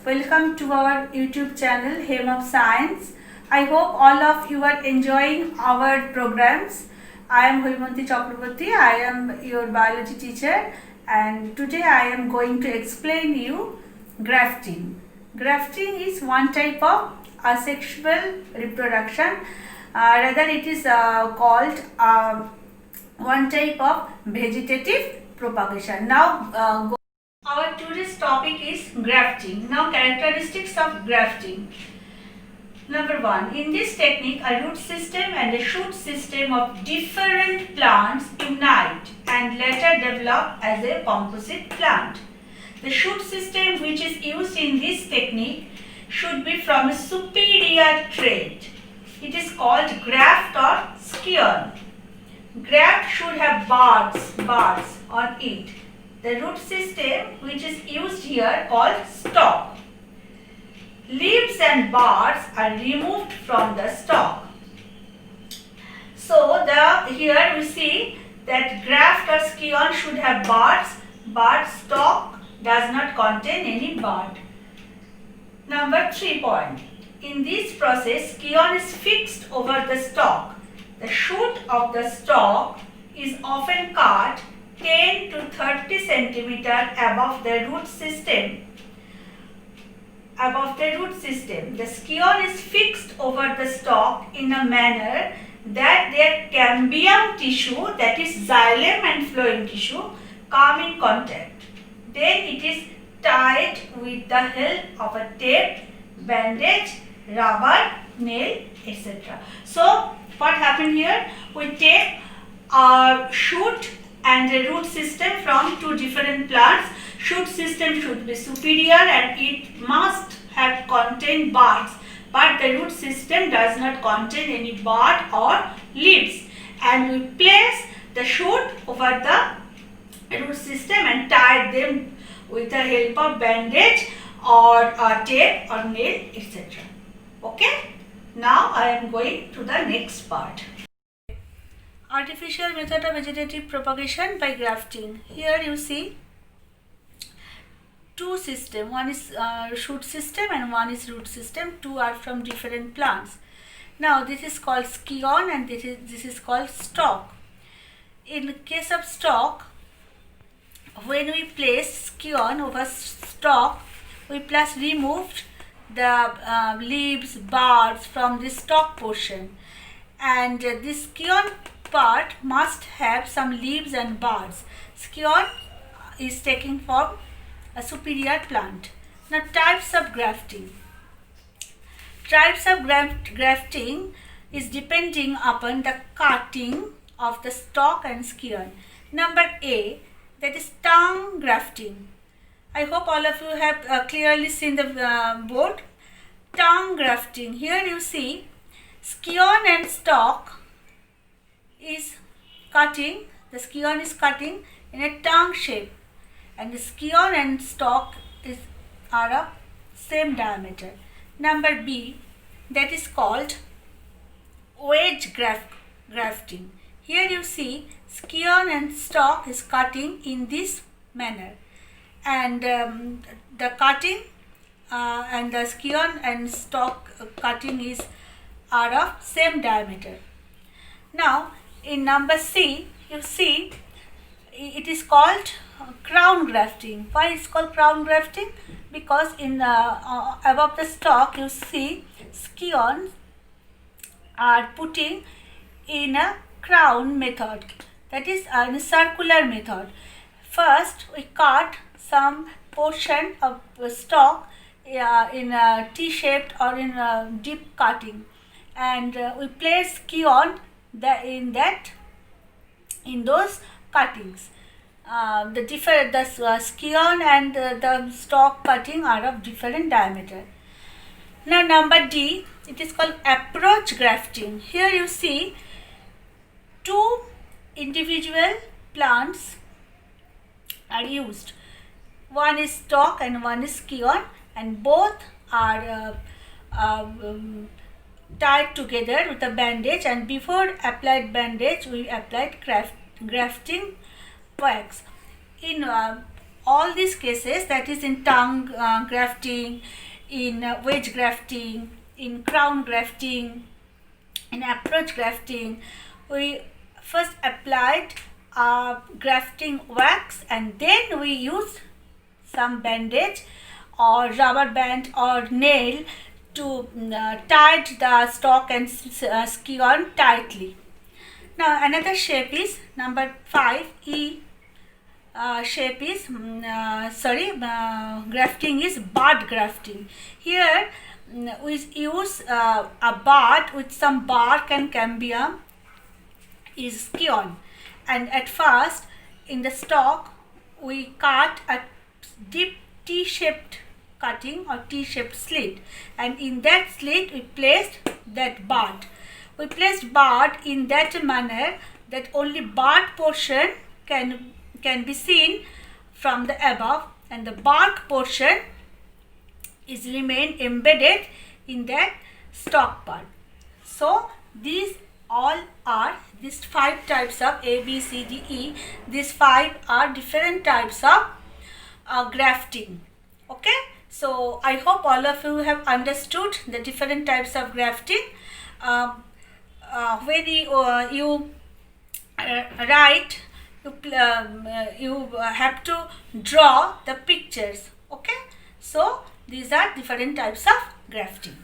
welcome to our YouTube channel Helm of Science. I hope all of you are enjoying our programs. I am Hoimanti Chakraborty. I am your biology teacher, and today I am going to explain you grafting. Grafting is one type of asexual reproduction. Rather, it is called one type of vegetative propagation. Now, our today's topic is grafting. Now, characteristics of grafting. Number 1. In this technique, a root system and a shoot system of different plants unite and later develop as a composite plant. The shoot system which is used in this technique should be from a superior trait. It is called graft or scion. Graft should have bars on it. The root system which is used here called stalk. Leaves and bars are removed from the stalk. So here we see that graft or scion should have bars, but stalk does not contain any bud. Number 3 point. In this process, scion is fixed over the stalk. The shoot of the stalk is often cut 10 to 30 centimeter above the root system. The scion is fixed over the stalk in a manner that their cambium tissue, that is xylem and phloem tissue, come in contact. Then it is tied with the help of a tape, bandage, rubber, nail, etc. So what happened here? We take a shoot and a root system from two different plants. Shoot system should be superior and it must have contain buds, but the root system does not contain any bud or leaves, and we place the shoot over the root system and tie them with the help of bandage or tape or nail, etc. Okay, now I am going to the next part. Artificial method of vegetative propagation by grafting. Here you see two systems. One is shoot system and one is root system. Two are from different plants. Now this is called scion and this is called stalk. In case of stalk, when we place scion over stalk, we plus removed the leaves, bars from the stalk portion, and this scion part must have some leaves and bars. Scion is taken from a superior plant. Now, types of grafting. Types of grafting is depending upon the cutting of the stalk and scion. Number A, that is tongue grafting. I hope all of you have clearly seen the board. Tongue grafting. Here you see scion and stalk is cutting. The scion is cutting in a tongue shape, and the scion and stalk are of same diameter. Number B, that is called wedge grafting. Here you see scion and stalk is cutting in this manner, and the cutting and the scion and stalk cutting are of same diameter. Now in number C, you see it is called crown grafting. Why it's called crown grafting? Because in above the stalk you see scions are putting in a crown method, that is a circular method. First we cut some portion of stalk in a T-shaped or in a deep cutting, and we place scion in those cuttings. The scion and the stalk cutting are of different diameter. Now number D, it is called approach grafting. Here you see two individual plants are used. One is stalk and one is scion, and both are tied together with a bandage, and before applied bandage we applied grafting wax. In all these cases, that is in tongue grafting, in wedge grafting, in crown grafting, in approach grafting, we first applied grafting wax and then we used some bandage or rubber band or nail to tie the stalk and scion tightly. Now another shape is number 5, E shape is grafting is bud grafting. Here we use a bud with some bark and cambium is scion, and at first in the stalk we cut a deep T-shaped cutting or T-shaped slit, and in that slit we placed that bud. We placed bud in that manner that only bud portion can be seen from the above, and the bark portion is remain embedded in that stalk part. So these all are these 5 types of A, B, C, D, E. These 5 are different types of grafting. Okay, so I hope all of you have understood the different types of grafting. When you write, you have to draw the pictures. Okay, so these are different types of grafting.